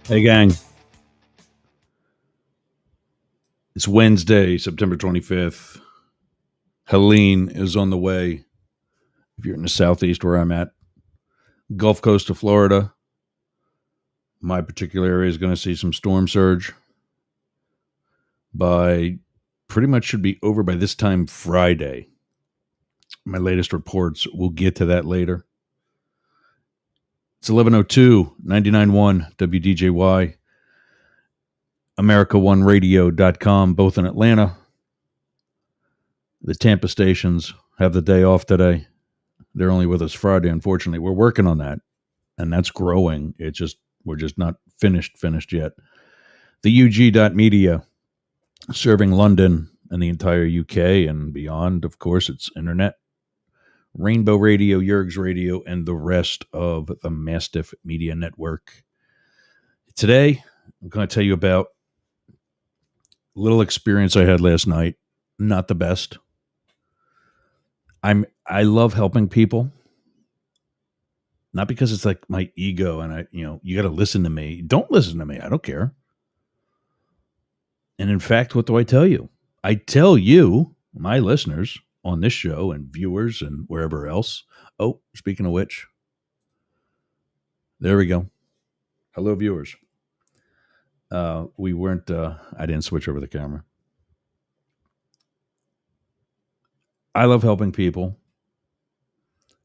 Hey, gang. It's Wednesday, September 25th. Helene is on the way. If you're in the southeast where I'm at, Gulf Coast of Florida, my particular area is going to see some storm surge by pretty much should be over by this time Friday. My latest reports, we'll get to that later. It's 11:02, 99.1 WDJY, America1Radio.com, both in Atlanta. The Tampa stations have the day off today. They're only with us Friday, unfortunately. We're working on that, and that's growing. We're just not finished yet. The UG.Media, serving London and the entire UK and beyond. Of course, it's internet. Rainbow Radio, Yerg's Radio, and the rest of the Mastiff.Media network. Today, I'm going to tell you about a little experience I had last night. Not the best. I love helping people. Not because it's like my ego and you got to listen to me. Don't listen to me. I don't care. And in fact, what do I tell you? I tell you, my listeners on this show and viewers and wherever else. Oh, speaking of which, there we go. Hello, viewers. We weren't, I didn't switch over the camera. I love helping people,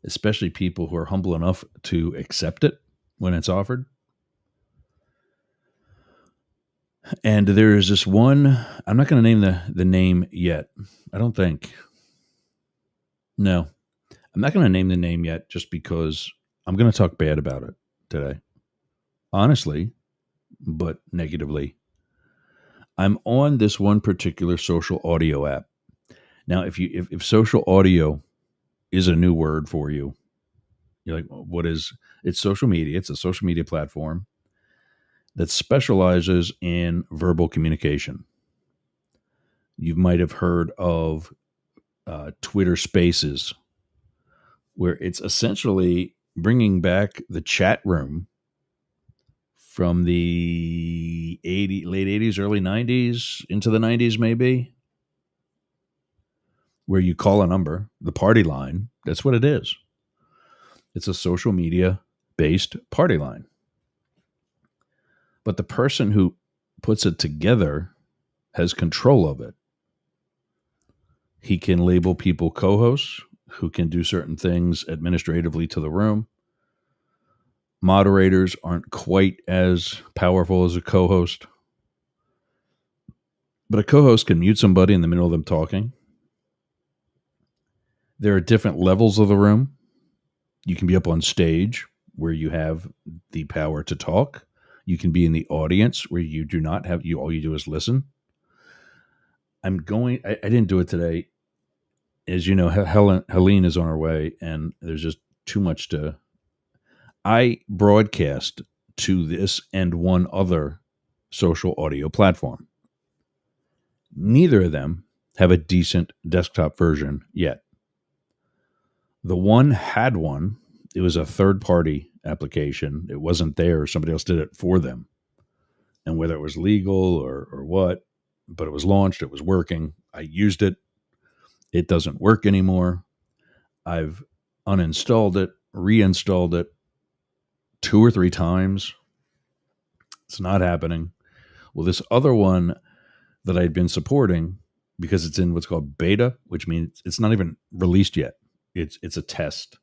especially people who are humble enough to accept it when it's offered. And there is this one, I'm not going to name the name yet. I don't think. No, I'm not going to name the name yet just because I'm going to talk bad about it today. Honestly, but negatively. I'm on this one particular social audio app. Now, if social audio is a new word for you, you're like, what is it's social media? It's a social media platform that specializes in verbal communication. You might have heard of Twitter Spaces, where it's essentially bringing back the chat room from the late 80s, early 90s, into the 90s maybe, where you call a number, the party line. That's what it is. It's a social media-based party line. But the person who puts it together has control of it. He can label people co-hosts who can do certain things administratively to the room. Moderators aren't quite as powerful as a co-host. But a co-host can mute somebody in the middle of them talking. There are different levels of the room. You can be up on stage where you have the power to talk. You can be in the audience where you do not have, all you do is listen. I didn't do it today. As you know, Helene is on her way, and there's just too much to. I broadcast to this and one other social audio platform. Neither of them have a decent desktop version yet. The one had one. It was a third-party application. It wasn't theirs. Somebody else did it for them. And whether it was legal or what, but it was launched. It was working. I used it. It doesn't work anymore. I've uninstalled it, reinstalled it 2 or 3 times. It's not happening. Well, this other one that I'd been supporting, because it's in what's called beta, which means it's not even released yet. It's a test.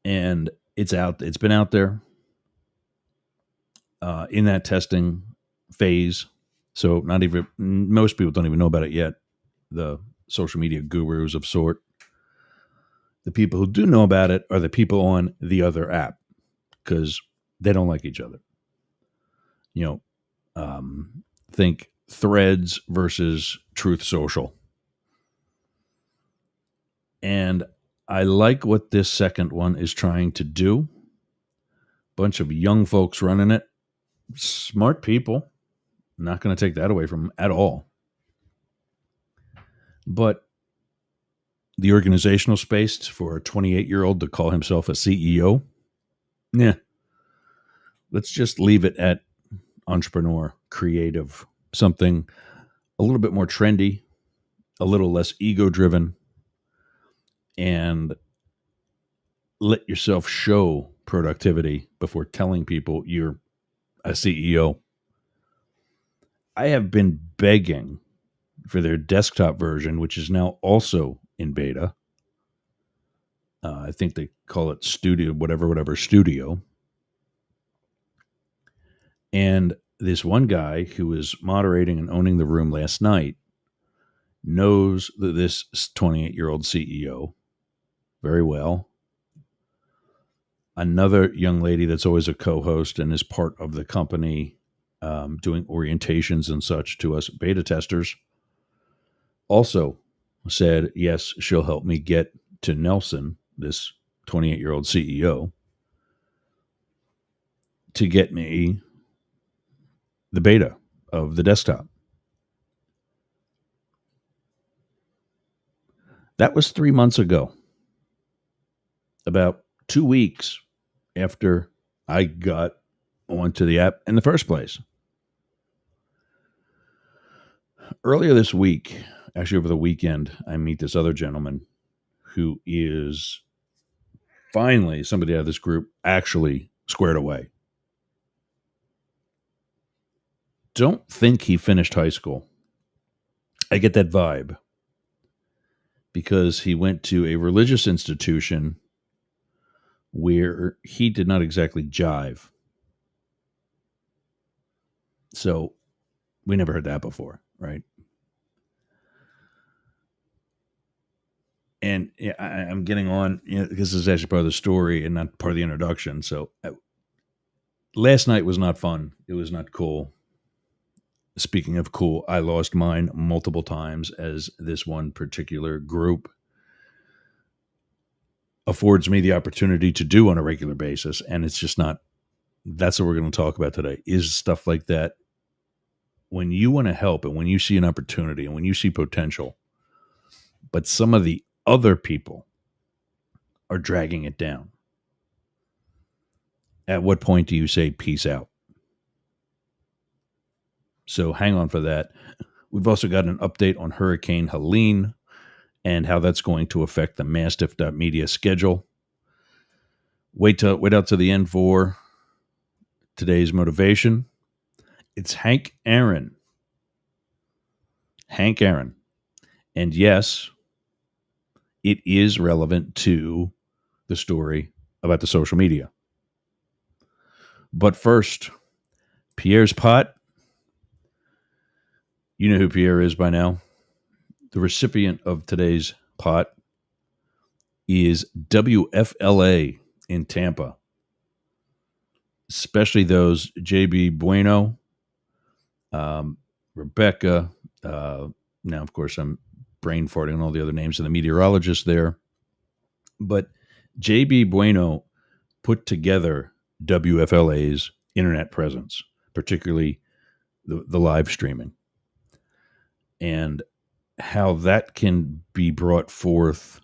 And it's out. It's been out there in that testing phase. So most people don't even know about it yet. The social media gurus of sort. The people who do know about it are the people on the other app because they don't like each other. Think Threads versus Truth Social. And I like what this second one is trying to do. Bunch of young folks running it. Smart people. Not going to take that away from them at all. But the organizational space for a 28-year-old to call himself a CEO, yeah. Let's just leave it at entrepreneur, creative, something a little bit more trendy, a little less ego driven, and let yourself show productivity before telling people you're a CEO. I have been begging for their desktop version, which is now also in beta. I think they call it Studio, whatever Studio. And this one guy who was moderating and owning the room last night knows that this 28-year-old CEO very well. Another young lady that's always a co-host and is part of the company, doing orientations and such to us beta testers, also said, yes, she'll help me get to Nelson, this 28-year-old CEO, to get me the beta of the desktop. That was 3 months ago, about 2 weeks after I got onto the app in the first place. Earlier this week, actually over the weekend, I meet this other gentleman who is finally somebody out of this group actually squared away. Don't think he finished high school. I get that vibe because he went to a religious institution where he did not exactly jive. So we never heard that before, right? And I'm getting on, because this is actually part of the story and not part of the introduction. So last night was not fun. It was not cool. Speaking of cool, I lost mine multiple times, as this one particular group affords me the opportunity to do on a regular basis. And it's just not, that's what we're going to talk about today, is stuff like that. When you want to help and when you see an opportunity and when you see potential, but some of the other people are dragging it down, at what point do you say peace out? So hang on for that. We've also got an update on Hurricane Helene and how that's going to affect the Mastiff.Media schedule. Wait out to the end for today's motivation. It's Hank Aaron. Hank Aaron. And yes, it is relevant to the story about the social media. But first, Pierre's pot. You know who Pierre is by now. The recipient of today's pot is WFLA in Tampa, especially those JB Bueno, Rebecca. Now, of course, I'm brain farting on all the other names of the meteorologists there. But JB Bueno put together WFLA's internet presence, particularly the live streaming, and how that can be brought forth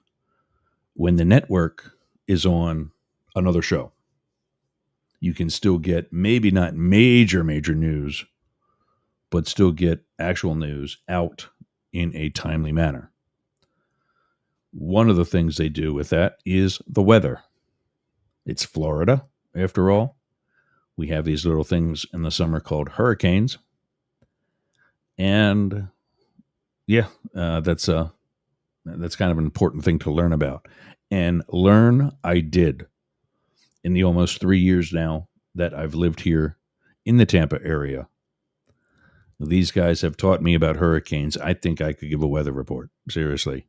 when the network is on another show. You can still get maybe not major news, but still get actual news out in a timely manner. One of the things they do with that is the weather. It's Florida, after all. We have these little things in the summer called hurricanes. And yeah, that's kind of an important thing to learn about. And learn I did in the almost 3 years now that I've lived here in the Tampa area. These guys have taught me about hurricanes. I think I could give a weather report. Seriously.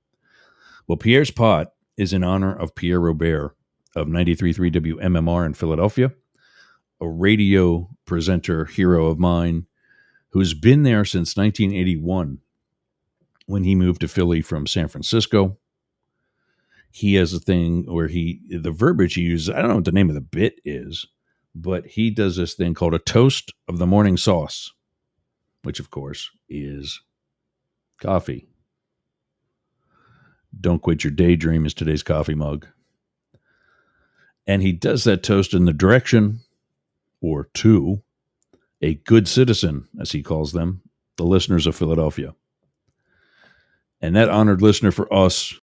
Well, Pierre's pot is in honor of Pierre Robert of 93.3 WMMR in Philadelphia, a radio presenter hero of mine who's been there since 1981 when he moved to Philly from San Francisco. He has a thing where the verbiage he uses, I don't know what the name of the bit is, but he does this thing called a toast of the morning sauce, which of course is coffee. Don't quit your daydream is today's coffee mug. And he does that toast in the direction or two, a good citizen, as he calls them, the listeners of Philadelphia. And that honored listener for us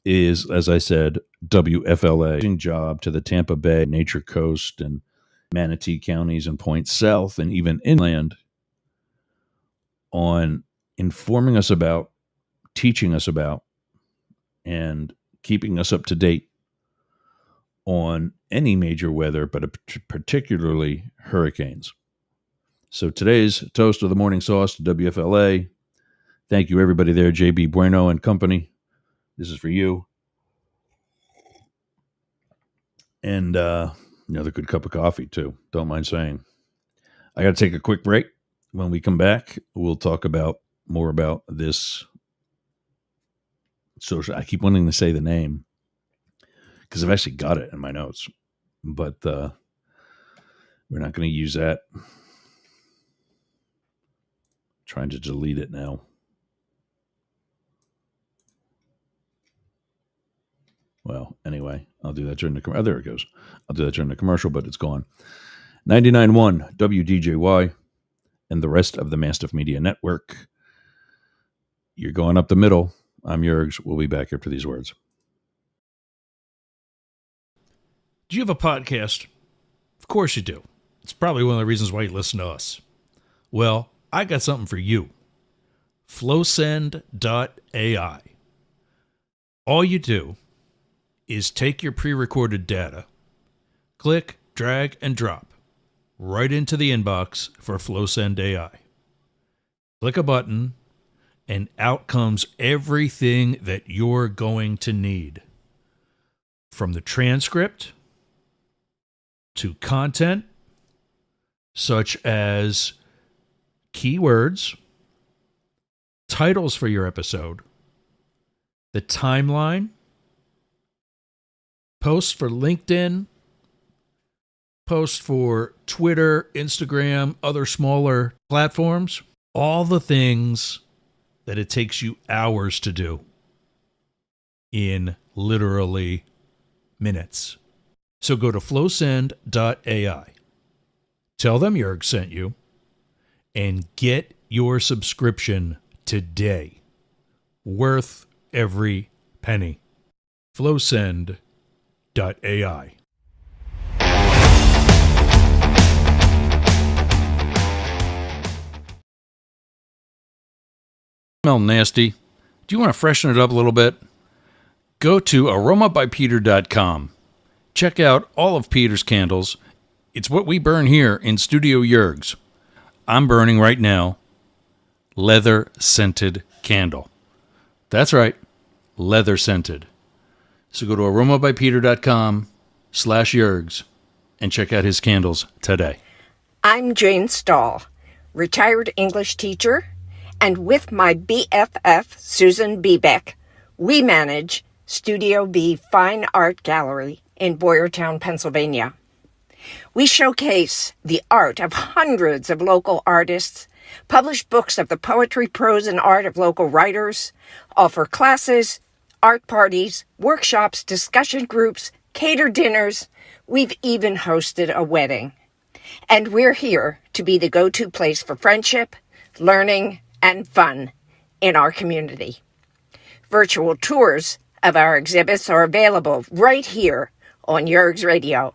is, as I said, WFLA. Job to the Tampa Bay, Nature Coast, and Manatee counties and points south and even inland on informing us about, teaching us about, and keeping us up to date on any major weather, but particularly hurricanes. So today's Toast of the Morning Sauce to WFLA. Thank you, everybody there, JB Bueno and company. This is for you. And another good cup of coffee, too. Don't mind saying. I got to take a quick break. When we come back, we'll talk about more about this social. I keep wanting to say the name because I've actually got it in my notes, but we're not going to use that. Trying to delete it now. Well, anyway, I'll do that during the commercial. Oh, there it goes. I'll do that during the commercial, but it's gone. 99.1 WDJY and the rest of the Mastiff.Media network. You're going up the middle. I'm Jurgs. We'll be back after these words. Do you have a podcast? Of course you do. It's probably one of the reasons why you listen to us. Well, I got something for you. Flowsend.ai. All you do is take your pre-recorded data, click, drag, and drop right into the inbox for Flowsend AI. Click a button, and out comes everything that you're going to need. From the transcript to content, such as keywords, titles for your episode, the timeline, posts for LinkedIn, posts for Twitter, Instagram, other smaller platforms, all the things that it takes you hours to do in literally minutes. So go to flowsend.ai. Tell them Jurg sent you and get your subscription today. Worth every penny. Flowsend.ai. Smell nasty. Do you want to freshen it up a little bit? Go to aromabypeter.com. Check out all of Peter's candles. It's what we burn here in Studio Jurgs. I'm burning right now leather scented candle. That's right, leather scented. So go to aromabypeter.com/Jurgs and check out his candles today. I'm Jane Stahl, retired English teacher, and with my BFF, Susan Bebeck, we manage Studio B Fine Art Gallery in Boyertown, Pennsylvania. We showcase the art of hundreds of local artists, publish books of the poetry, prose, and art of local writers, offer classes, art parties, workshops, discussion groups, cater dinners. We've even hosted a wedding. And we're here to be the go-to place for friendship, learning, and fun in our community. Virtual tours of our exhibits are available right here on Jurgs Radio.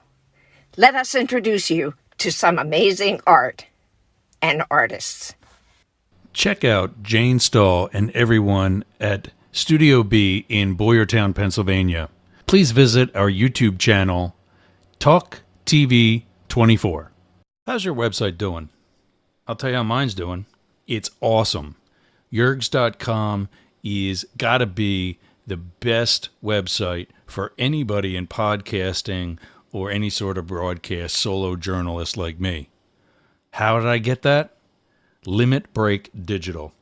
Let us introduce you to some amazing art and artists. Check out Jane Stahl and everyone at Studio B in Boyertown, Pennsylvania. Please visit our YouTube channel, Talk TV 24. How's your website doing? I'll tell you how mine's doing. It's awesome. Jurgs.com is gotta be the best website for anybody in podcasting or any sort of broadcast solo journalist like me. How did I get that? Limit Break Digital.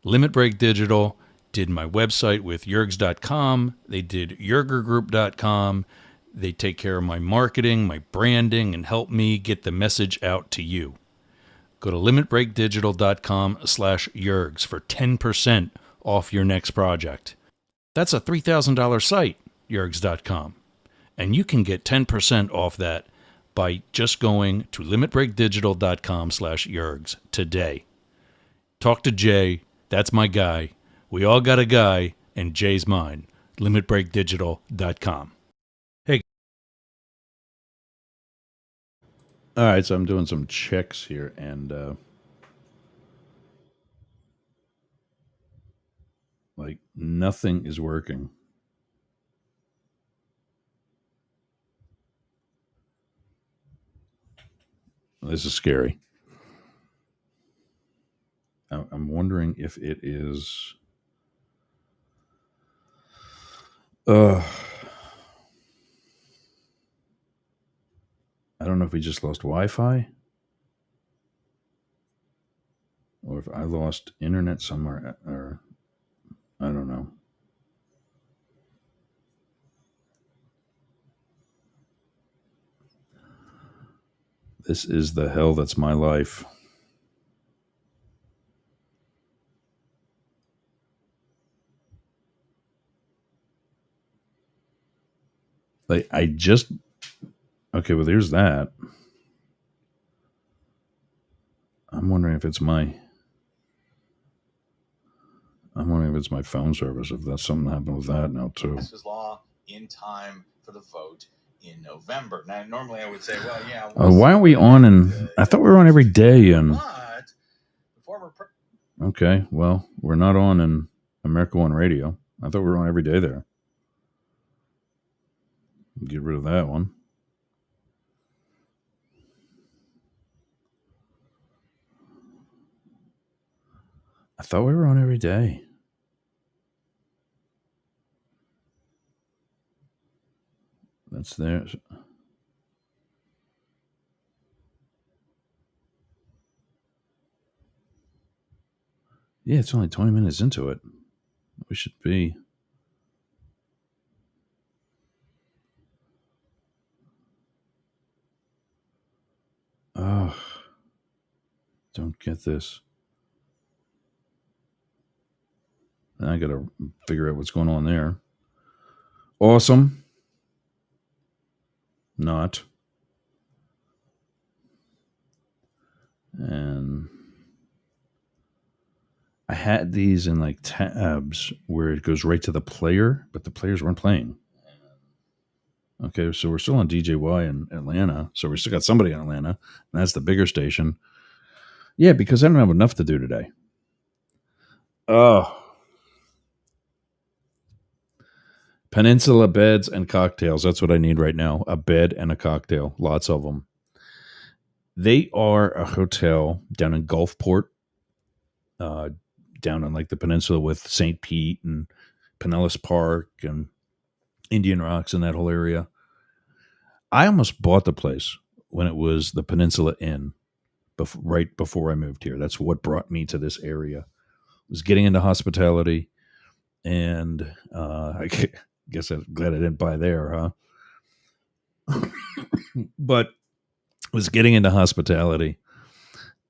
Limit Break Digital did my website with Jurgs.com. They did JurgerGroup.com. They take care of my marketing, my branding, and help me get the message out to you. Go to limitbreakdigital.com/Jurgs for 10% off your next project. That's a $3,000 site, Jurgs.com. And you can get 10% off that by just going to limitbreakdigital.com/yergs today. Talk to Jay. That's my guy. We all got a guy, and Jay's mine. limitbreakdigital.com. Hey. All right, so I'm doing some checks here, and like nothing is working. This is scary. I'm wondering if it is. I don't know if we just lost Wi-Fi, or if I lost internet somewhere, or I don't know. This is the hell that's my life. Like I just okay. Well, there's that. I'm wondering if it's my. I'm wondering if it's my phone service. If that's something happened with that now too. This is law in time for the vote in November. Now, normally I would say, well, yeah. Why aren't we on? And I thought we were on every day. And but the former okay, well, we're not on in America One Radio. I thought we were on every day there. Get rid of that one. I thought we were on every day. That's there. Yeah, it's only 20 minutes into it. We should be. Oh, don't get this. I got to figure out what's going on there. Awesome. Not. And I had these in like tabs where it goes right to the player, but the players weren't playing. Okay, so we're still on DJY in Atlanta. So we still got somebody in Atlanta, and that's the bigger station. Yeah, because I don't have enough to do today. Oh. Peninsula beds and cocktails. That's what I need right now. A bed and a cocktail. Lots of them. They are a hotel down in Gulfport, down on like the peninsula with St. Pete and Pinellas Park and Indian Rocks and that whole area. I almost bought the place when it was the Peninsula Inn, right before I moved here. That's what brought me to this area. Was getting into hospitality, and I guess I'm glad I didn't buy there, huh? But was getting into hospitality,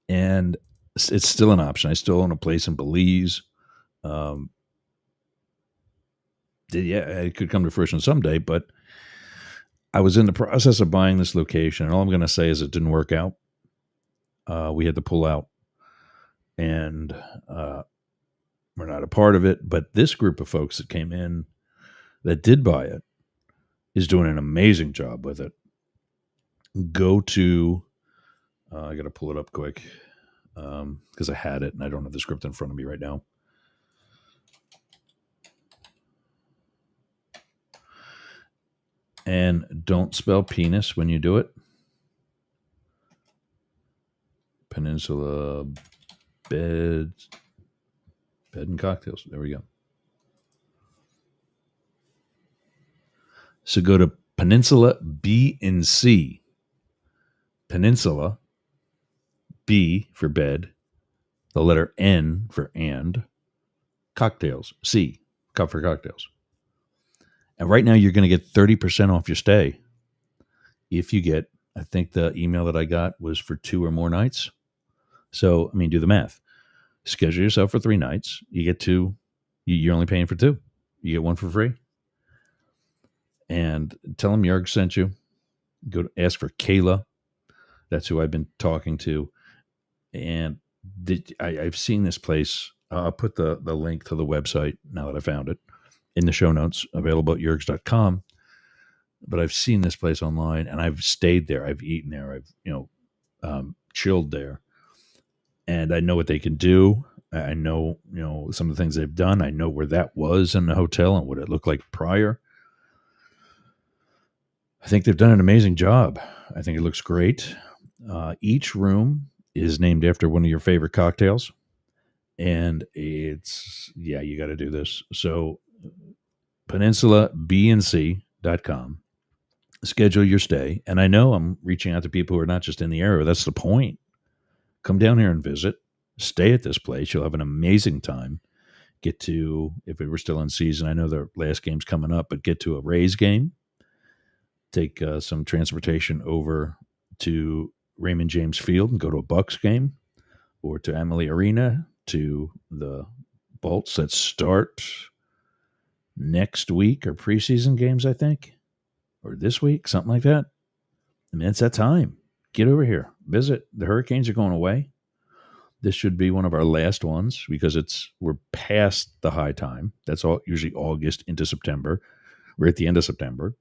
and it's still an option. I still own a place in Belize. Yeah, it could come to fruition someday, but I was in the process of buying this location, and all I'm going to say is it didn't work out. We had to pull out, and we're not a part of it. But this group of folks that came in that did buy it is doing an amazing job with it. Go to, I got to pull it up quick because I had it and I don't have the script in front of me right now. And don't spell penis when you do it. Peninsula bed and cocktails. There we go. So go to Peninsula B and C. Peninsula B for bed, the letter N for and, cocktails, C, cup for cocktails. And right now you're going to get 30% off your stay if you get, I think the email that I got was for 2 or more nights. So, I mean, do the math. Schedule yourself for 3 nights. You get 2. You're only paying for 2. You get 1 for free. and tell them Jörg sent you. Go ask for Kayla. That's who I've been talking to. And I've seen this place. I'll put the link to the website now that I found it in the show notes, available at yergs.com. But I've seen this place online, and I've stayed there. I've eaten there. I've chilled there, and I know what they can do. I know some of the things they've done. I know where that was in the hotel and what it looked like prior. I think they've done an amazing job. I think it looks great. Each room is named after one of your favorite cocktails, and you got to do this. So PeninsulaBNC.com. Schedule your stay. And I know I'm reaching out to people who are not just in the area. That's the point. Come down here and visit. Stay at this place. You'll have an amazing time. Get to, if it were still in season, I know the last game's coming up, but get to a Rays game. Take some transportation over to Raymond James Field and go to a Bucks game, or to Amalie Arena, to the Bolts that start next week, or preseason games, I think, or this week, something like that. I mean, it's that time. Get over here. Visit. The Hurricanes are going away. This should be one of our last ones because we're past the high time. That's all usually August into September. We're at the end of September.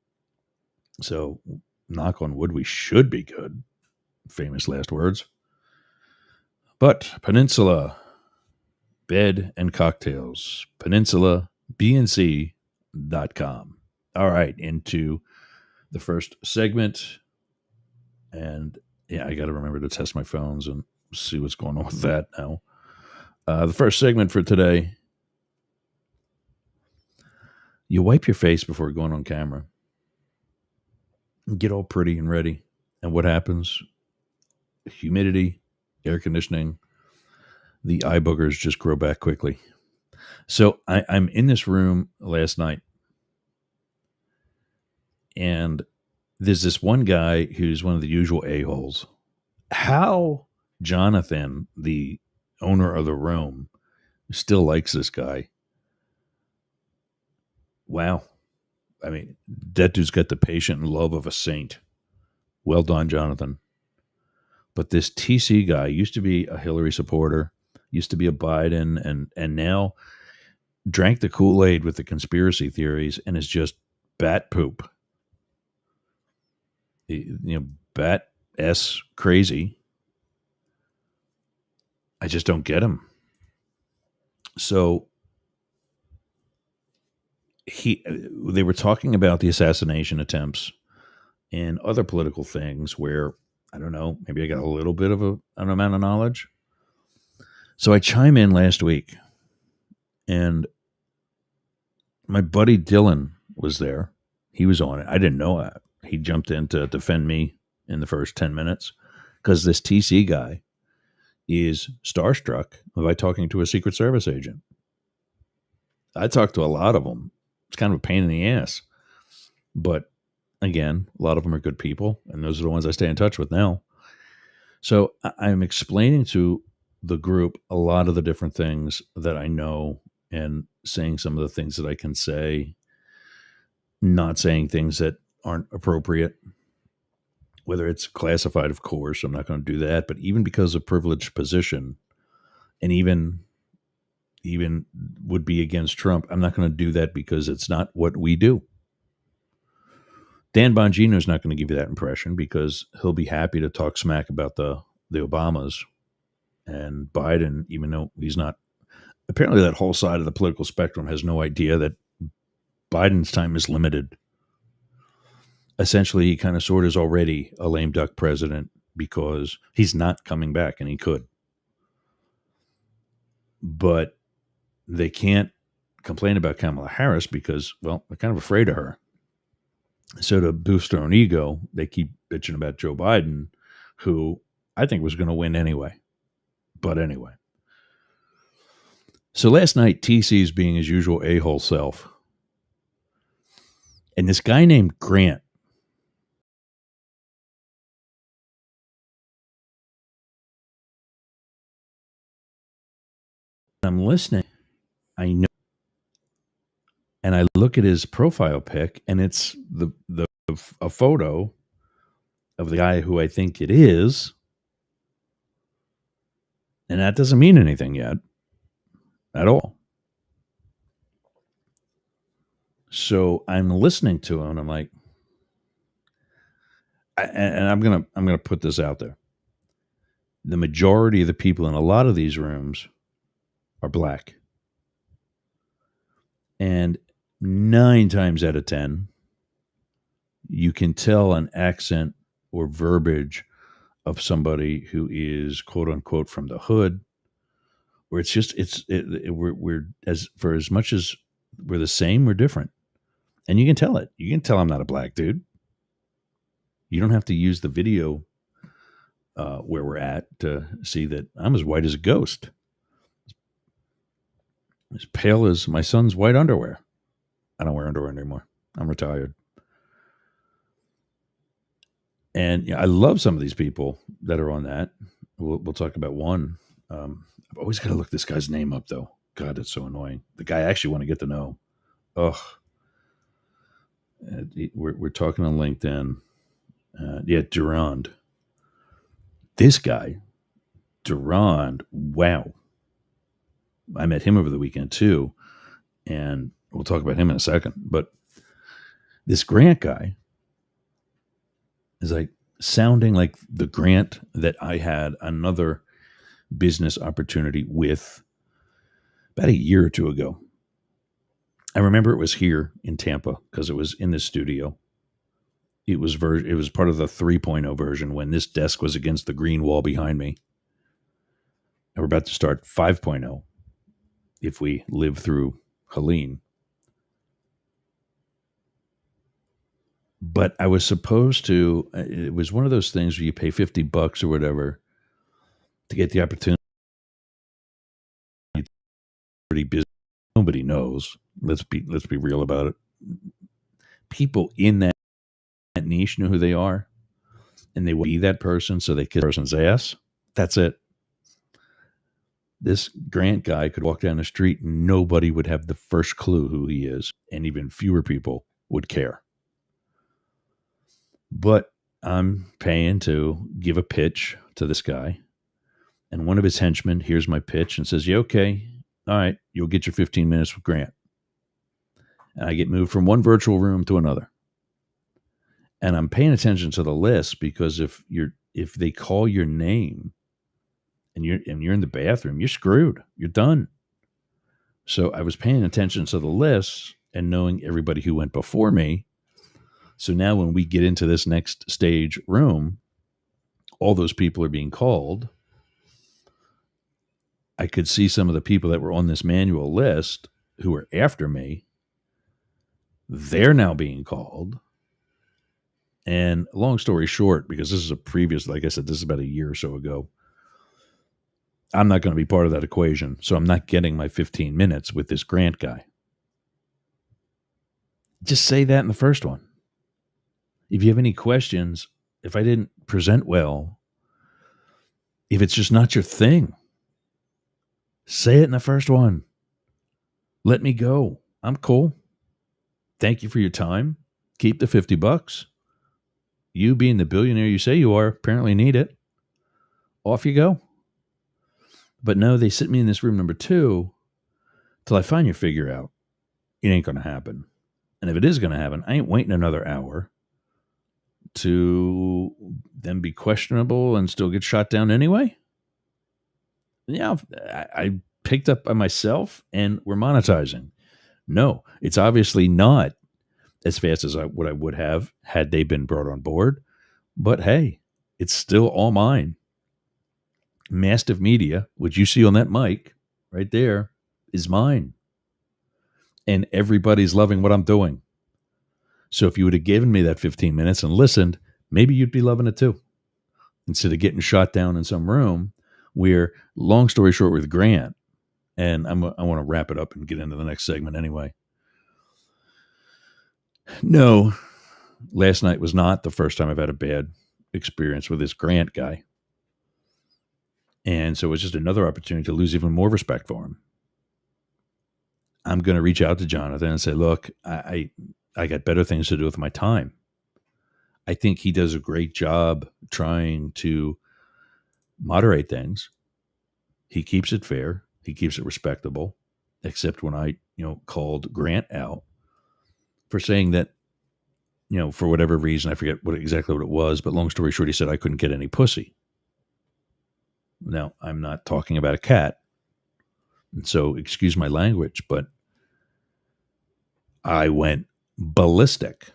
So knock on wood, we should be good. Famous last words. But Peninsula Bed and Cocktails, PeninsulaBNC.com. All right, into the first segment. And yeah, I got to remember to test my phones and see what's going on with that now. The first segment for today, you wipe your face before going on camera. Get all pretty and ready. And what happens? Humidity, air conditioning, the eye boogers just grow back quickly. So I'm in this room last night, and there's this one guy who's one of the usual a-holes. How Jonathan, the owner of the room, still likes this guy. Wow. I mean, that dude's got the patient and love of a saint. Well done, Jonathan. But this TC guy used to be a Hillary supporter, used to be a Biden, and now drank the Kool-Aid with the conspiracy theories and is just bat poop. Bat S crazy. I just don't get him. So they were talking about the assassination attempts and other political things where, I don't know, maybe I got a little bit of an amount of knowledge. So I chime in last week, and my buddy Dylan was there. He was on it. I didn't know that. He jumped in to defend me in the first 10 minutes because this TC guy is starstruck by talking to a Secret Service agent. I talked to a lot of them. It's kind of a pain in the ass. But again, a lot of them are good people, and those are the ones I stay in touch with now. So I'm explaining to the group a lot of the different things that I know and saying some of the things that I can say, not saying things that aren't appropriate, whether it's classified, of course. I'm not going to do that. But even because of privileged position, and even would be against Trump, I'm not going to do that because it's not what we do. Dan Bongino is not going to give you that impression because he'll be happy to talk smack about the Obamas and Biden, even though he's not. Apparently, that whole side of the political spectrum has no idea that Biden's time is limited. Essentially, he kind of sort of is already a lame duck president because he's not coming back, and he could. But they can't complain about Kamala Harris because, well, they're kind of afraid of her. So to boost their own ego, they keep bitching about Joe Biden, who I think was going to win anyway. But anyway. So last night, TC's being his usual a-hole self. And this guy named Grant, I'm listening. I know And I look at his profile pic, and it's a photo of the guy who I think it is, and that doesn't mean anything yet at all. So I'm listening to him, and I'm like, and I'm gonna put this out there. The majority of the people in a lot of these rooms are black, and 9 times out of 10, you can tell an accent or verbiage of somebody who is quote unquote from the hood, where it's just we're as much as we're the same, we're different, and you can tell it. You can tell I'm not a black dude. You don't have to use the video where we're at to see that I'm as white as a ghost, as pale as my son's white underwear. I don't wear underwear anymore. I'm retired. And I love some of these people that are on that. We'll talk about one. I've always got to look this guy's name up, though. God, it's so annoying. The guy I actually want to get to know. Ugh. We're talking on LinkedIn. Durand. This guy, Durand, wow. I met him over the weekend, too. And we'll talk about him in a second. But this Grant guy is like sounding like the Grant that I had another business opportunity with about a year or two ago. I remember it was here in Tampa because it was in the studio. It was part of the 3.0 version when this desk was against the green wall behind me. And we're about to start 5.0 if we live through Helene. But I was supposed to, it was one of those things where you pay $50 or whatever to get the opportunity. Pretty busy. Nobody knows. Let's be real about it. People in that niche know who they are, and they will be that person, so they kiss the person's ass. That's it. This Grant guy could walk down the street and nobody would have the first clue who he is, and even fewer people would care. But I'm paying to give a pitch to this guy, and one of his henchmen hears my pitch and says, "Yeah, okay, all right, you'll get your 15 minutes with Grant." And I get moved from one virtual room to another. And I'm paying attention to the list because if they call your name and you're in the bathroom, you're screwed. You're done. So I was paying attention to the list and knowing everybody who went before me. So now when we get into this next stage room, all those people are being called. I could see some of the people that were on this manual list who were after me. They're now being called. And long story short, because this is like I said, this is about a year or so ago, I'm not going to be part of that equation. So I'm not getting my 15 minutes with this Grant guy. Just say that in the first one. If you have any questions, if I didn't present well, if it's just not your thing, say it in the first one. Let me go. I'm cool. Thank you for your time. Keep the $50. You being the billionaire you say you are, apparently need it. Off you go. But no, they sit me in this room number 2 till I find your figure out. It ain't going to happen. And if it is going to happen, I ain't waiting another hour to then be questionable and still get shot down anyway. Yeah, I picked up by myself and we're monetizing. No, it's obviously not as fast as what I would have had they been brought on board. But hey, it's still all mine. Mastiff.Media, which you see on that mic right there, is mine. And everybody's loving what I'm doing. So if you would have given me that 15 minutes and listened, maybe you'd be loving it too. Instead of getting shot down in some room where, long story short with Grant, and I want to wrap it up and get into the next segment anyway. No, last night was not the first time I've had a bad experience with this Grant guy. And so it was just another opportunity to lose even more respect for him. I'm going to reach out to Jonathan and say, look, I got better things to do with my time. I think he does a great job trying to moderate things. He keeps it fair. He keeps it respectable, except when I, called Grant out for saying that, for whatever reason, I forget exactly what it was, but long story short, he said I couldn't get any pussy. Now, I'm not talking about a cat, and so excuse my language, but I went ballistic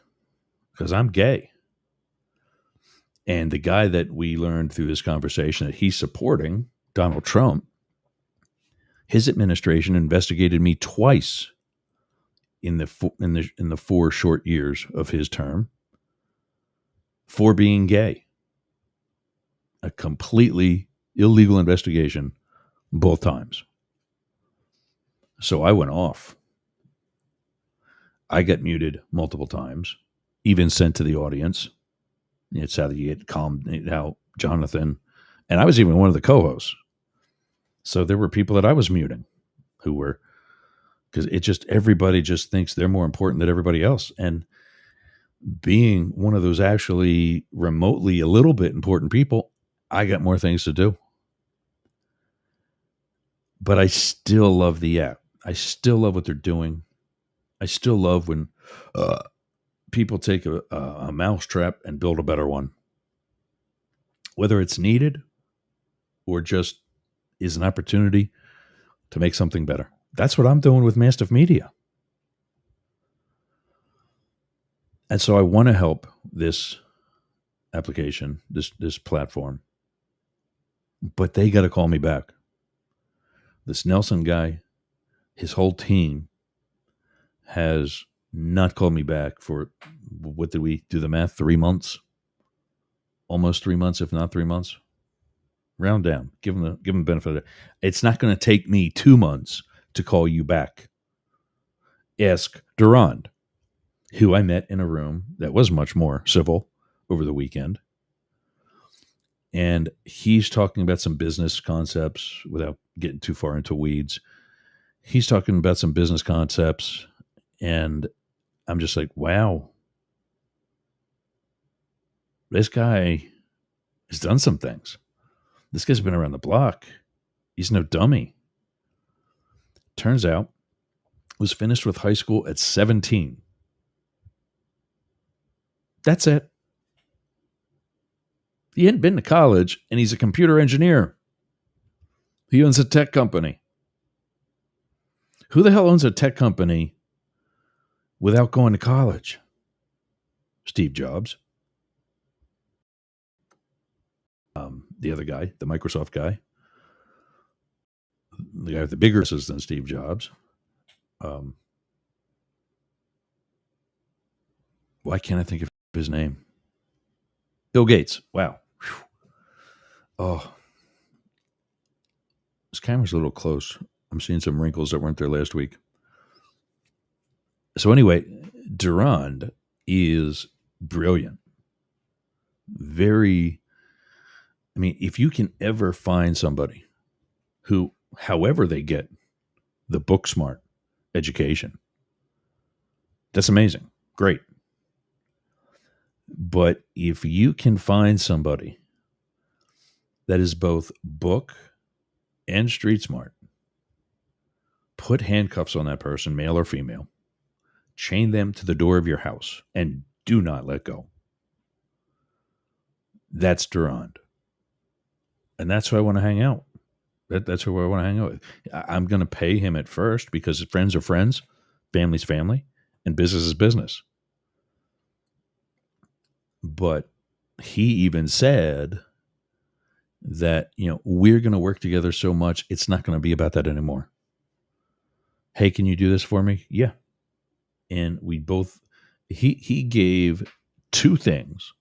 because I'm gay. And the guy that we learned through this conversation that he's supporting, Donald Trump, his administration investigated me twice in the 4 short years of his term for being gay. A completely illegal investigation both times. So I went off. I got muted multiple times, even sent to the audience. It's how you get calmed, how Jonathan, and I was even one of the co-hosts. So there were people that I was muting who were, because everybody just thinks they're more important than everybody else. And being one of those actually remotely a little bit important people, I got more things to do. But I still love the app. I still love what they're doing. I still love when people take a mousetrap and build a better one. Whether it's needed or just is an opportunity to make something better. That's what I'm doing with Mastiff.Media. And so I want to help this application, this platform, but they got to call me back. This Nelson guy, his whole team has not called me back for, what did we do the math? 3 months? Almost 3 months, if not 3 months. Round down. Give them benefit of it. It's not going to take me 2 months to call you back. Ask Durand, who I met in a room that was much more civil over the weekend. And he's talking about some business concepts without getting too far into weeds. He's talking about some business concepts, and I'm just like, wow, this guy has done some things. This guy's been around the block. He's no dummy. Turns out, was finished with high school at 17. That's it. He hadn't been to college, and he's a computer engineer. He owns a tech company. Who the hell owns a tech company without going to college? Steve Jobs. The other guy, the Microsoft guy. The guy with the bigger business than Steve Jobs. Why can't I think of his name? Bill Gates. Wow. Whew. Oh. This camera's a little close. I'm seeing some wrinkles that weren't there last week. So anyway, Durand is brilliant. If you can ever find somebody who, however they get the book smart education, that's amazing. Great. But if you can find somebody that is both book and street smart, put handcuffs on that person, male or female, chain them to the door of your house, and do not let go. That's Durand. And that's who I want to hang out. That's who I want to hang out with. I'm going to pay him at first because friends are friends, family's family, and business is business. But he even said that, we're going to work together so much, it's not going to be about that anymore. Hey, can you do this for me? Yeah. And we both, he gave 2 things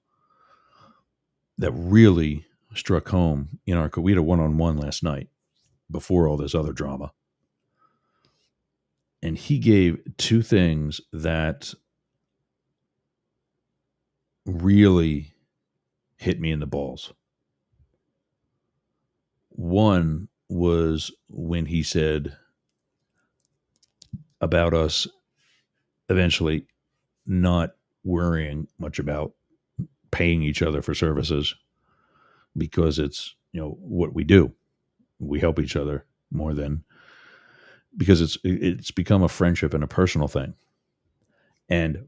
that really struck home in our, we had a one-on-one last night before all this other drama. And he gave 2 things that really hit me in the balls. One was when he said, about us eventually not worrying much about paying each other for services, because it's, what we do. We help each other more than, because it's become a friendship and a personal thing. And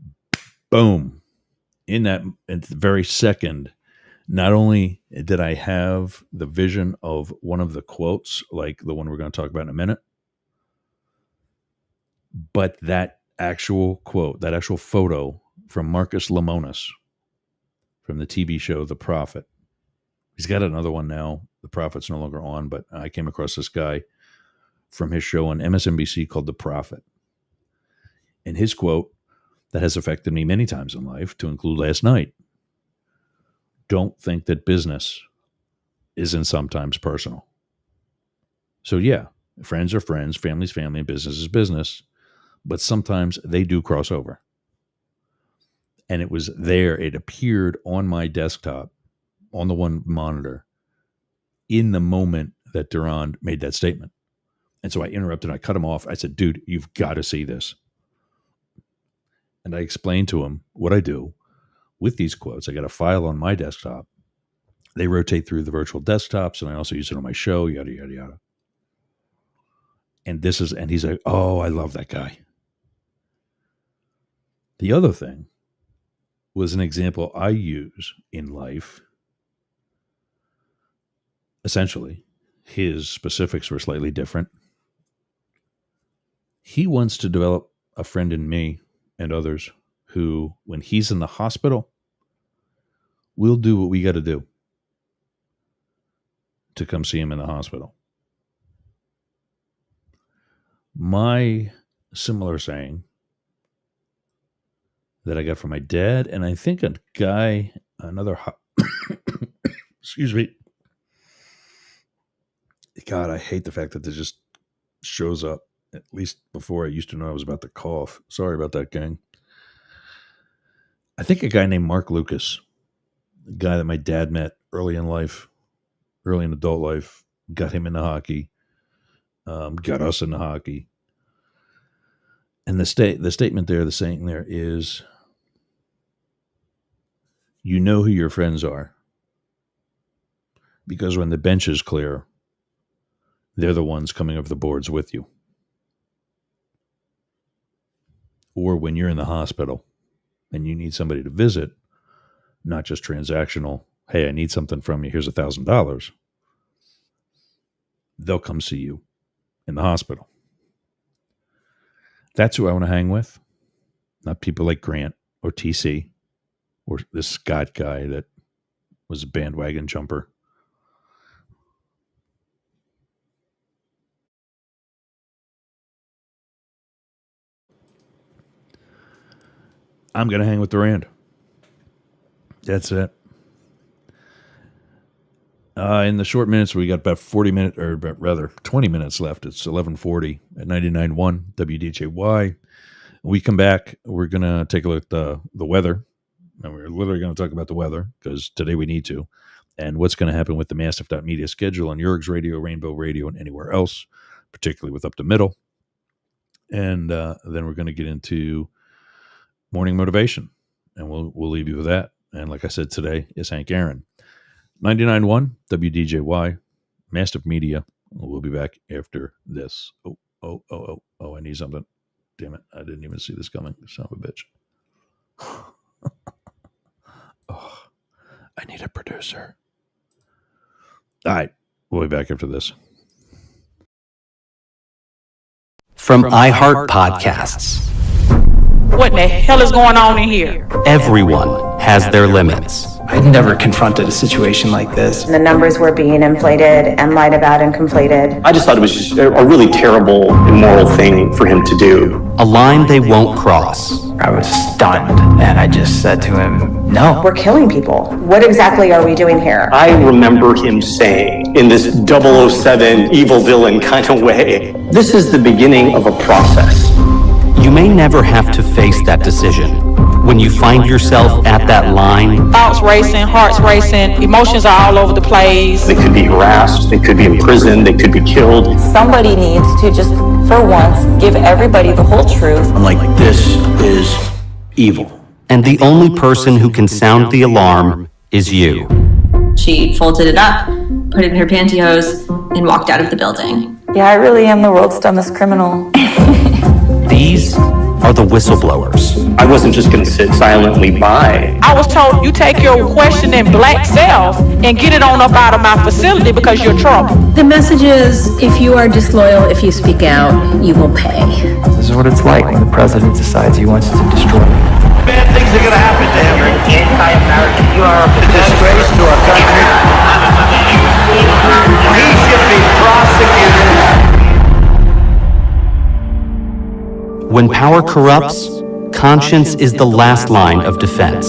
boom, in the very second, not only did I have the vision of one of the quotes, like the one we're going to talk about in a minute, but that actual quote, that actual photo from Marcus Lemonis from the TV show The Prophet. He's got another one now. The Prophet's no longer on, but I came across this guy from his show on MSNBC called The Prophet. And his quote that has affected me many times in life, to include last night: don't think that business isn't sometimes personal. So yeah, friends are friends, family's family, and business is business, but sometimes they do cross over. And it was there, it appeared on my desktop, on the one monitor, in the moment that Durand made that statement. And so I interrupted, I cut him off. I said, dude, you've got to see this. And I explained to him what I do with these quotes. I got a file on my desktop. They rotate through the virtual desktops, and I also use it on my show, yada, yada, yada. And he's like, oh, I love that guy. The other thing was an example I use in life. Essentially, his specifics were slightly different. He wants to develop a friend in me and others who, when he's in the hospital, we'll do what we got to do to come see him in the hospital. My similar saying that I got from my dad, and I think excuse me. God, I hate the fact that this just shows up. At least before, I used to know I was about to cough. Sorry about that, gang. I think a guy named Mark Lucas, a guy that my dad met early in adult life, got him into hockey, got us into hockey. And the statement there, the saying there is, you know who your friends are, because when the bench is clear, they're the ones coming over the boards with you. Or when you're in the hospital and you need somebody to visit, not just transactional, hey, I need something from you, here's $1,000. They'll come see you in the hospital. That's who I want to hang with. Not people like Grant or TC or this Scott guy that was a bandwagon jumper. I'm going to hang with Durand. That's it. In the short minutes, we got about 20 minutes left. It's 11:40 at 99.1 WDJY. When we come back, we're going to take a look at the weather. And we're literally going to talk about the weather because today we need to. And what's going to happen with the Mastiff.Media schedule on Yerg's Radio, Rainbow Radio, and anywhere else, particularly with Up the Middle. And then we're going to get into morning motivation. And we'll leave you with that. And like I said, today is Hank Aaron. 99.1 WDJY, Mastiff Media. We'll be back after this. Oh, I need something. Damn it. I didn't even see this coming. Son of a bitch. Oh, I need a producer. All right. We'll be back after this. From iHeart Podcasts. What in the hell is going on in here? Everyone has their limits. I'd never confronted a situation like this. The numbers were being inflated and lied about and conflated. I just thought it was just a really terrible, immoral thing for him to do. A line they won't cross. I was stunned, and I just said to him, no. We're killing people. What exactly are we doing here? I remember him saying, in this 007 evil villain kind of way, this is the beginning of a process. You may never have to face that decision. When you find yourself at that line, Thoughts racing, hearts racing, emotions are all over the place. They could be harassed, they could be imprisoned, they could be killed. Somebody needs to just For once, give everybody the whole truth. I'm like, this is evil. And the only person who can sound the alarm is you. She folded it up, put it in her pantyhose, and walked out of the building. Yeah, I really am the world's dumbest criminal. These are the whistleblowers. I wasn't just going to sit silently by. I was told you take your questioning black self and get it on up out of my facility because you're trouble. The message is, if you are disloyal, if you speak out, you will pay. This is what it's like when the president decides he wants to destroy you. Bad things are going to happen to him. You're an anti-American. You are a disgrace to our country. He should be prosecuted. When power corrupts, conscience is the last line of defense.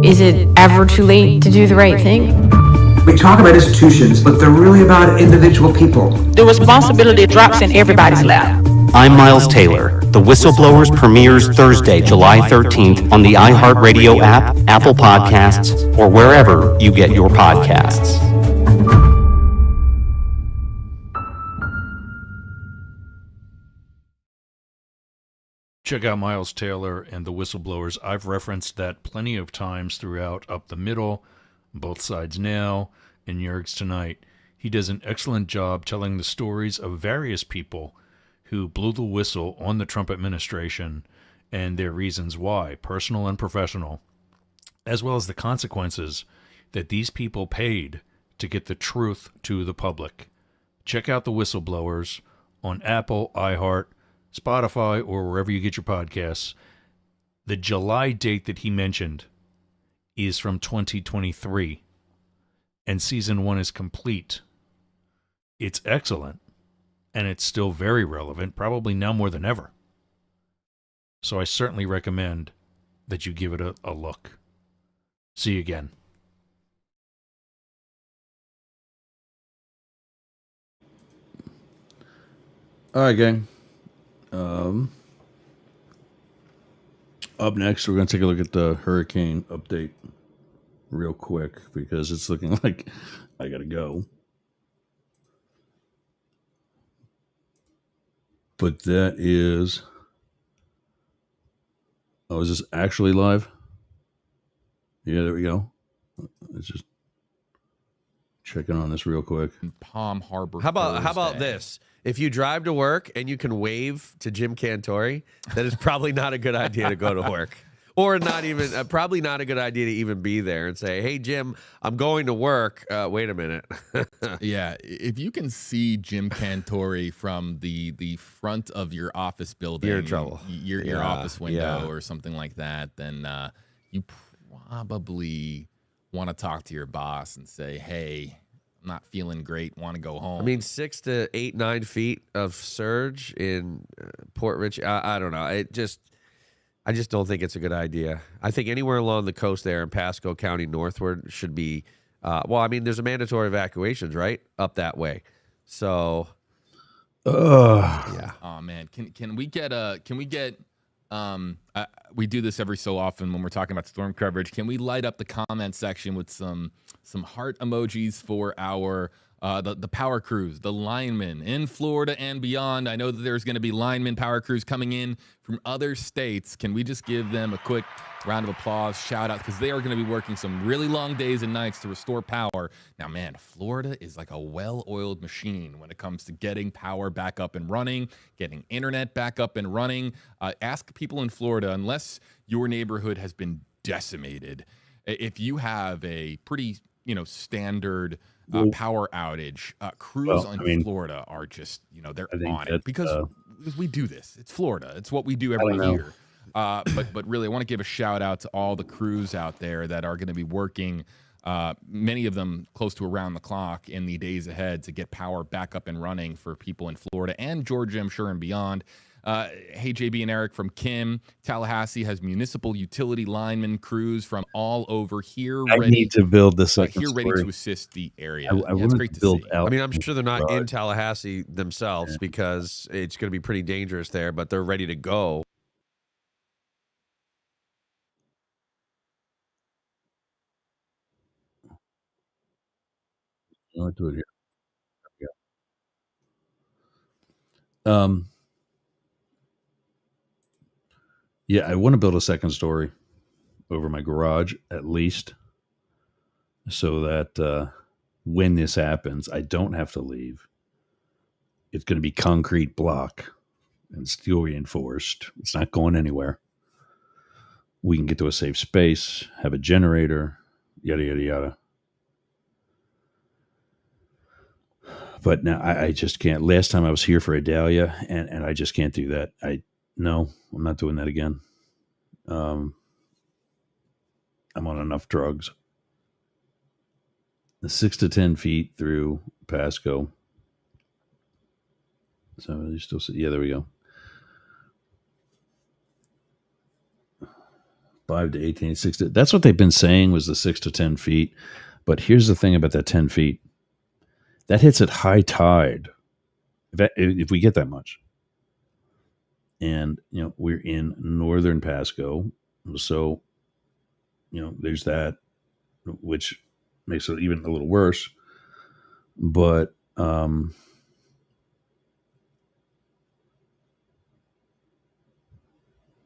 Is it ever too late to do the right thing? We talk about institutions, but they're really about individual people. The responsibility drops in everybody's lap. I'm Miles Taylor. The Whistleblowers premieres Thursday, July 13th on the iHeartRadio app, Apple Podcasts, or wherever you get your podcasts. Check out Miles Taylor and the Whistleblowers. I've referenced that plenty of times throughout Up the Middle, Both Sides Now, and Yerg's Tonight. He does an excellent job telling the stories of various people who blew the whistle on the Trump administration and their reasons why, personal and professional, as well as the consequences that these people paid to get the truth to the public. Check out the Whistleblowers on Apple, iHeart, Spotify, or wherever you get your podcasts. The July date that he mentioned is from 2023, and season 1 is complete. It's excellent, and it's still very relevant, probably now more than ever. So I certainly recommend that you give it a look. See you again. All right, gang. Up next, we're going to take a look at the hurricane update real quick because it's looking like I got to go. But that is... Oh, is this actually live? Yeah, there we go. Let's just checking on this real quick. Palm Harbor. How about this? If you drive to work and you can wave to Jim Cantori, that is probably not a good idea to go to work. Or not even, probably not a good idea to even be there and say, hey, Jim, I'm going to work. Wait a minute. Yeah, if you can see Jim Cantori from the front of your office building, you're in trouble. Your office window or something like that, then you probably want to talk to your boss and say, hey, I'm not feeling great, want to go home. I mean, 6 to 8, 9 feet of surge in Port Richey. I don't know. I just don't think it's a good idea. I think anywhere along the coast there in Pasco County northward should be, well, I mean, there's a mandatory evacuations, right? Up that way. So, yeah. Oh man, can we get we do this every so often when we're talking about storm coverage. Can we light up the comment section with some heart emojis for our the power crews, the linemen in Florida and beyond? I know that there's going to be linemen, power crews coming in from other states. Can we just give them a quick round of applause, shout out, because they are going to be working some really long days and nights to restore power. Now, man, Florida is like a well-oiled machine when it comes to getting power back up and running, getting internet back up and running. Ask people in Florida, unless your neighborhood has been decimated, if you have a pretty, standard power outage, crews in Florida are just, they're on it because we do this. It's Florida. It's what we do every year. But really, I want to give a shout out to all the crews out there that are going to be working, many of them close to around the clock in the days ahead to get power back up and running for people in Florida and Georgia, I'm sure, and beyond. Hey, JB and Eric from Kim. Tallahassee has municipal utility lineman crews from all over here. I need to build the second here ready story. to assist the area. It's great to see. Out. I mean, I'm sure they're not in Tallahassee themselves because it's going to be pretty dangerous there, but they're ready to go. I'll do it here. Yeah, I want to build a second story over my garage at least, so that when this happens, I don't have to leave. It's going to be concrete block and steel reinforced. It's not going anywhere. We can get to a safe space, have a generator, yada, yada, yada. But now I just can't. Last time I was here for Adalia, and I just can't do that. No, I'm not doing that again. I'm on enough drugs. The 6 to 10 feet through Pasco. So you still see? Yeah, there we go. 5 to 18, 6 to, that's what they've been saying was the 6 to 10 feet. But here's the thing about that 10 feet. That hits at high tide. If we get that much. And, we're in northern Pasco. So, there's that, which makes it even a little worse. But,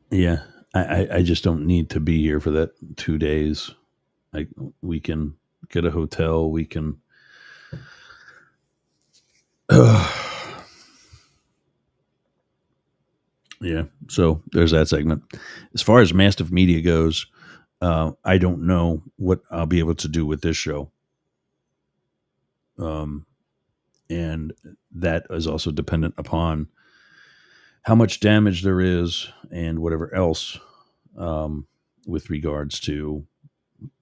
yeah, I just don't need to be here for that 2 days. We can get a hotel. We can. Yeah, so there's that segment. As far as Mastiff.Media goes, I don't know what I'll be able to do with this show. And that is also dependent upon how much damage there is and whatever else with regards to,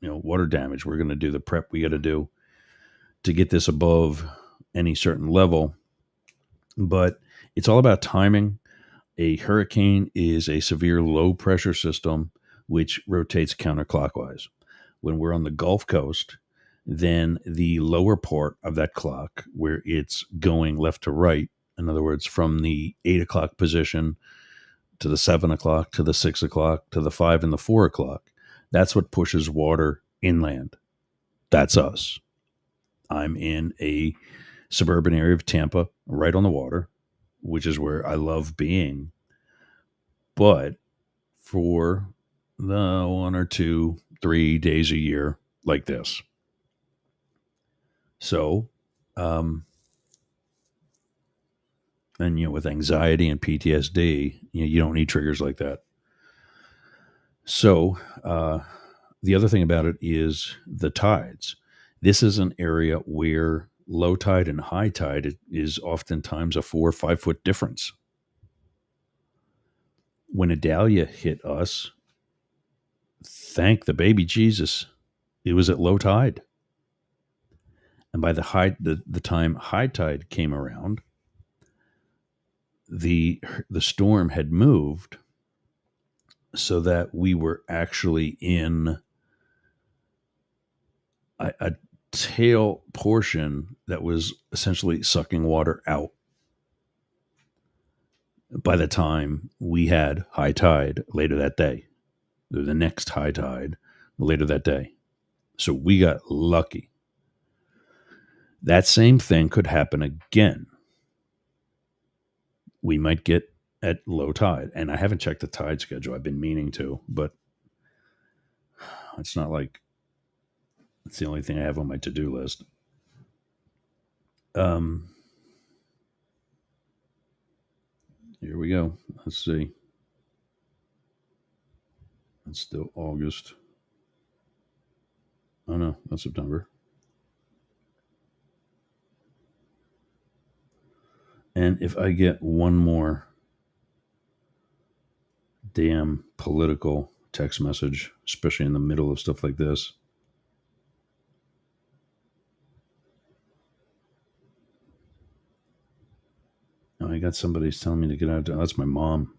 water damage. We're going to do the prep we got to do to get this above any certain level. But it's all about timing. A hurricane is a severe low pressure system which rotates counterclockwise. When we're on the Gulf Coast, then the lower part of that clock, where it's going left to right, in other words, from the 8 o'clock position to the 7 o'clock to the 6 o'clock to the 5 and the 4 o'clock, that's what pushes water inland. That's us. I'm in a suburban area of Tampa, right on the water, which is where I love being. But for the 1 or 2, 3 days a year like this. So, and with anxiety and PTSD, you don't need triggers like that. So, the other thing about it is the tides. This is an area where low tide and high tide is oftentimes a 4 or 5 foot difference. When Adalia hit us, thank the baby Jesus, it was at low tide. And by the time high tide came around, the storm had moved so that we were actually in a tail portion that was essentially sucking water out. By the time we had high tide later that day, the next high tide later that day. So we got lucky. That same thing could happen again. We might get at low tide. And I haven't checked the tide schedule. I've been meaning to, but it's not like it's the only thing I have on my to-do list. Here we go. Let's see. It's still August. Oh no, that's September. And if I get one more damn political text message, especially in the middle of stuff like this, I got somebody's telling me to get out. That's my mom.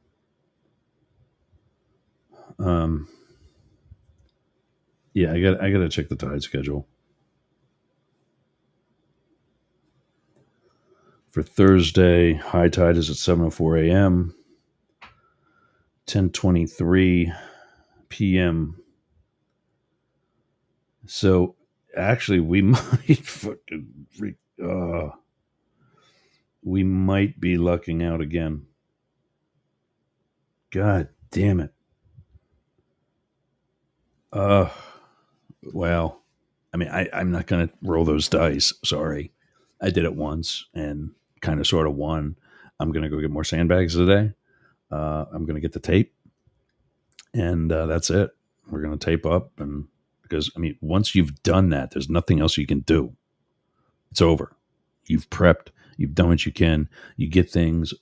Yeah, I got to check the tide schedule for Thursday. High tide is at 7:04 a.m. 10:23 p.m. So actually, we might we might be lucking out again. God damn it. Well, I mean, I'm not going to roll those dice. Sorry. I did it once and kind of sort of won. I'm going to go get more sandbags today. I'm going to get the tape, and that's it. We're going to tape up, and because I mean, once you've done that, there's nothing else you can do. It's over. You've prepped. You've done what you can. You get things,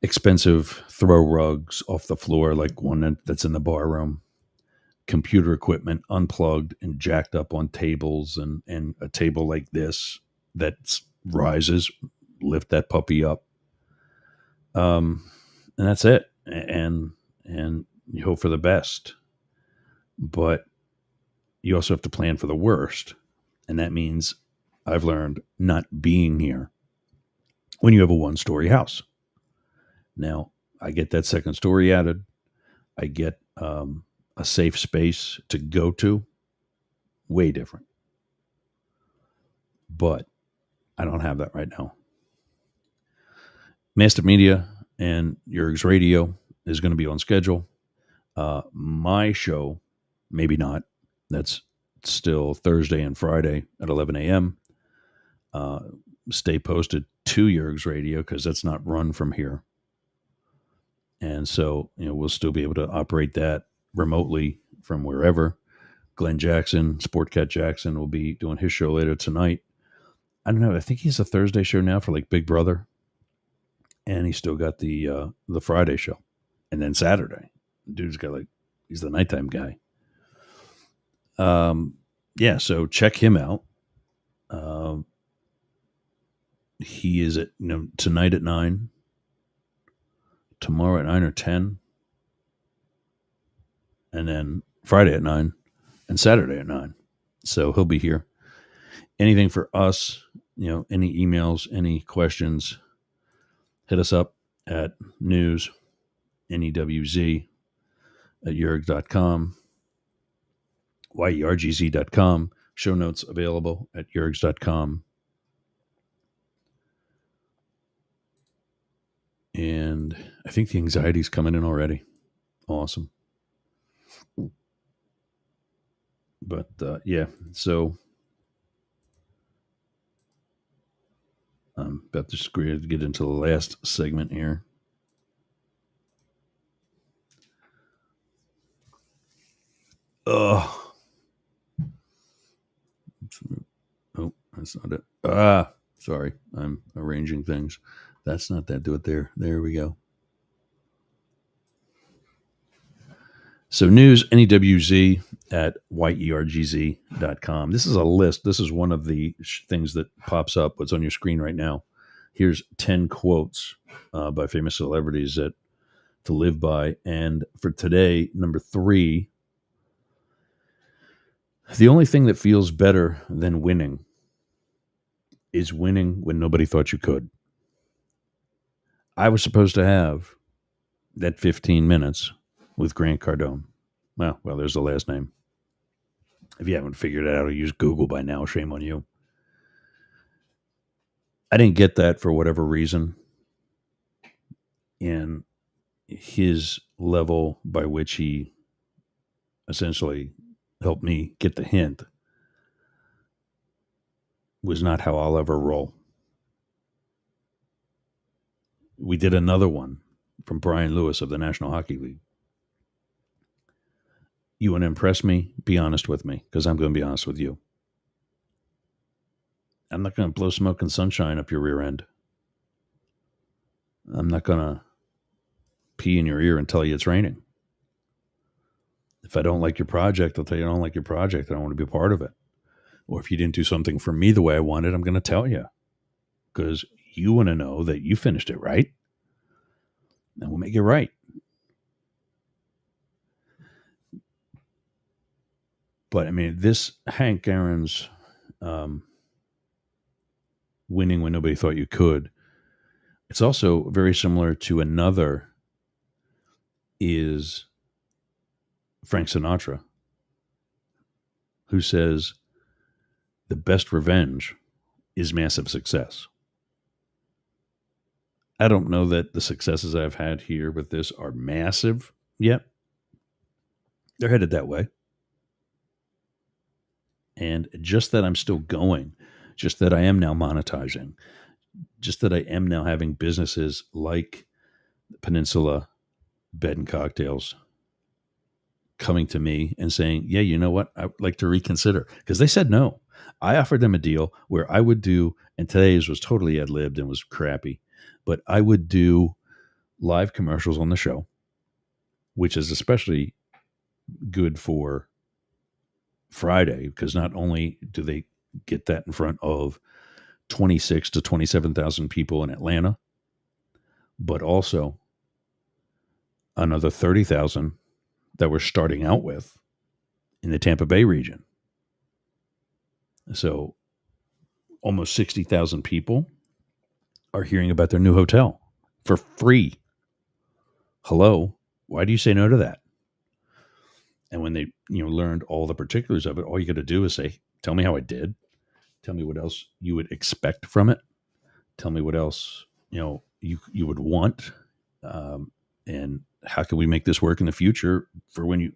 expensive throw rugs off the floor, like one that's in the bar room. Computer equipment unplugged and jacked up on tables, and a table like this that rises, lift that puppy up. And that's it. And you hope for the best, but you also have to plan for the worst. And that means I've learned not being here when you have a 1-story house. Now I get that second story added. I get a safe space to go to. Way different. But I don't have that right now. Mastiff.Media and Yerg's Radio is going to be on schedule. My show, maybe not. That's still Thursday and Friday at 11 a.m. Stay posted to Yerg's Radio because that's not run from here. And so, we'll still be able to operate that remotely from wherever. Glenn Jackson, Sportcat Jackson, will be doing his show later tonight. I don't know. I think he's a Thursday show now for like Big Brother. And he's still got the Friday show. And then Saturday. Dude's got he's the nighttime guy. Yeah, so check him out. He is at tonight at 9, tomorrow at 9 or 10, and then Friday at 9, and Saturday at 9. So he'll be here. Anything for us, any emails, any questions, hit us up at news, NEWZ, at yerg.com, yergz.com. Show notes available at yergs.com. And I think the anxiety's coming in already. Awesome. But yeah, so I'm about to get into the last segment here. Oh, that's not it. Sorry. I'm arranging things. That's not that. Do it there. There we go. So news, NEWZ at yergz.com. This is a list. This is one of the things that pops up. What's on your screen right now. Here's 10 quotes by famous celebrities to live by. And for today, number 3, the only thing that feels better than winning is winning when nobody thought you could. I was supposed to have that 15 minutes with Grant Cardone. Well, there's the last name. If you haven't figured it out or used Google by now, shame on you. I didn't get that for whatever reason. And his level by which he essentially helped me get the hint was not how I'll ever roll. We did another one from Brian Lewis of the National Hockey League. You want to impress me? Be honest with me, because I'm going to be honest with you. I'm not going to blow smoke and sunshine up your rear end. I'm not going to pee in your ear and tell you it's raining. If I don't like your project, I'll tell you I don't like your project. I don't want to be a part of it. Or if you didn't do something for me the way I wanted, I'm going to tell you. Because you want to know that you finished it right. And we'll make it right. But I mean, this Hank Aaron's winning when nobody thought you could. It's also very similar to another is Frank Sinatra, who says the best revenge is massive success. I don't know that the successes I've had here with this are massive yet. They're headed that way. And just that I'm still going, just that I am now monetizing, just that I am now having businesses like Peninsula Bed and Cocktails coming to me and saying, yeah, you know what? I would like to reconsider, because they said no. I offered them a deal where I would do, and today's was totally ad libbed and was crappy, but I would do live commercials on the show, which is especially good for Friday, because not only do they get that in front of 26 to 27,000 people in Atlanta, but also another 30,000 that we're starting out with in the Tampa Bay region. So almost 60,000 people are hearing about their new hotel for free. Hello, why do you say no to that? And when they, learned all the particulars of it, all you got to do is say, tell me how I did. Tell me what else you would expect from it. Tell me what else, you would want. And how can we make this work in the future for when you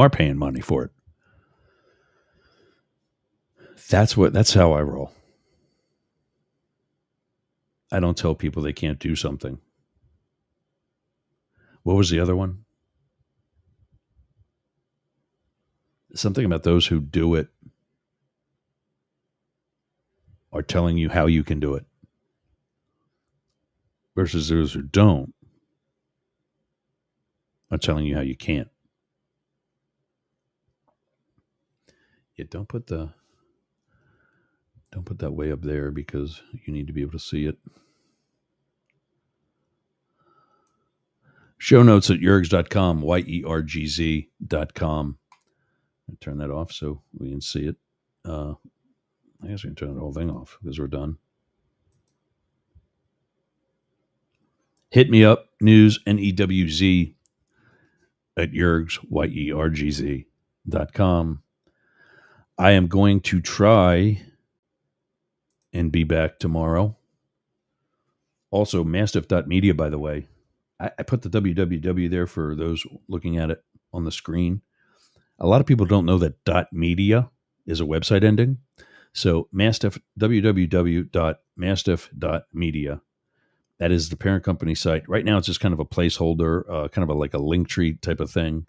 are paying money for it? That's how I roll. I don't tell people they can't do something. What was the other one? Something about those who do it are telling you how you can do it versus those who don't are telling you how you can't. Yeah, don't put that way up there, because you need to be able to see it. Show notes at yergz.com, YERGZ.com. Turn that off so we can see it. I guess we can turn the whole thing off because we're done. Hit me up, news, NEWZ at yergz, YERGZ.com. I am going to try and be back tomorrow. Also, Mastiff.Media, by the way. I put the www there for those looking at it on the screen. A lot of people don't know that .media is a website ending. So Mastiff, www.mastiff.media. That is the parent company site. Right now, it's just kind of a placeholder, kind of like a link tree type of thing.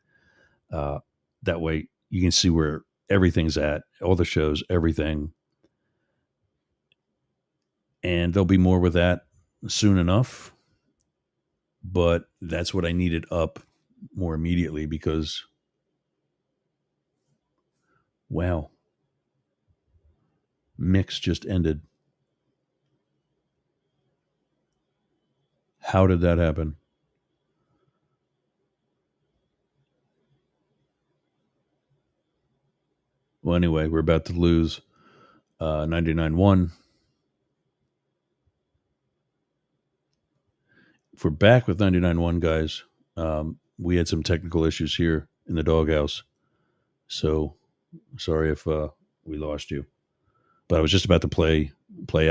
That way, you can see where everything's at, all the shows, everything. And there'll be more with that soon enough. But that's what I needed up more immediately, because, wow, Mix just ended. How did that happen? Well, anyway, we're about to lose 99.1. If we're back with 99.1, guys, we had some technical issues here in the doghouse. So sorry if we lost you. But I was just about to play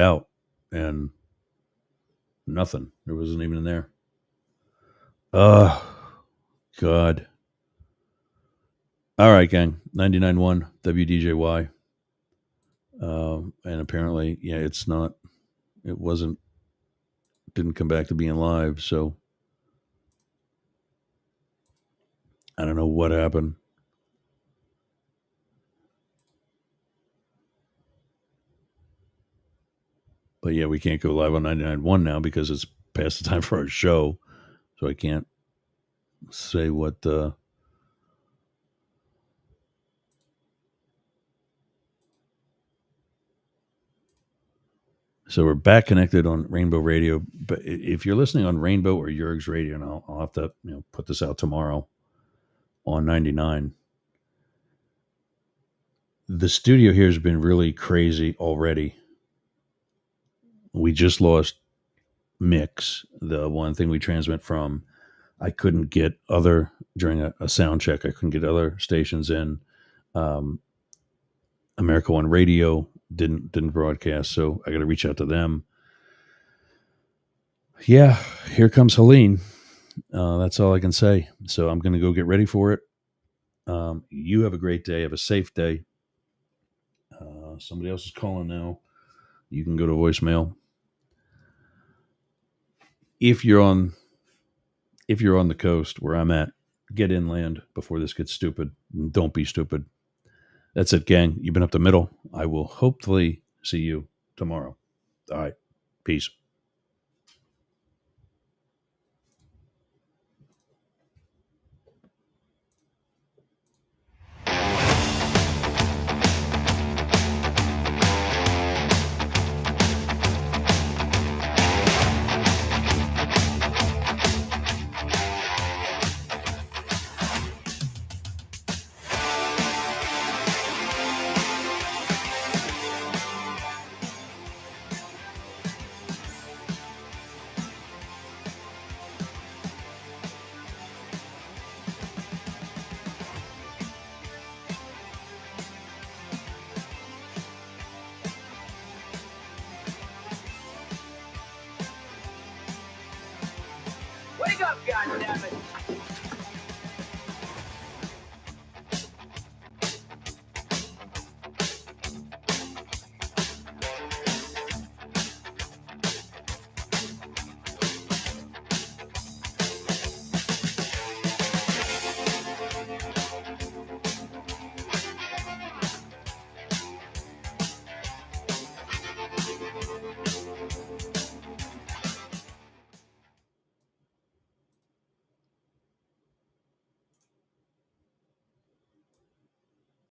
out, and nothing. There wasn't even in there. Oh, God. All right, gang. 99.1 WDJY. And apparently, yeah, didn't come back to being live. So I don't know what happened. But yeah, we can't go live on 99.1 now because it's past the time for our show. So I can't say what So we're back connected on Rainbow Radio. But if you're listening on Rainbow or Yergz Radio, and I'll have to put this out tomorrow on 99. The studio here has been really crazy already. We just lost Mix, the one thing we transmit from. I couldn't get during a sound check, I couldn't get other stations in. America One Radio didn't broadcast, so I got to reach out to them. Yeah, here comes Helene. That's all I can say. So I'm going to go get ready for it. You have a great day. Have a safe day. Somebody else is calling now. You can go to voicemail. If you're on the coast where I'm at, get inland before this gets stupid. Don't be stupid. That's it, gang. You've been up the middle. I will hopefully see you tomorrow. All right. Peace. Wake up, goddammit!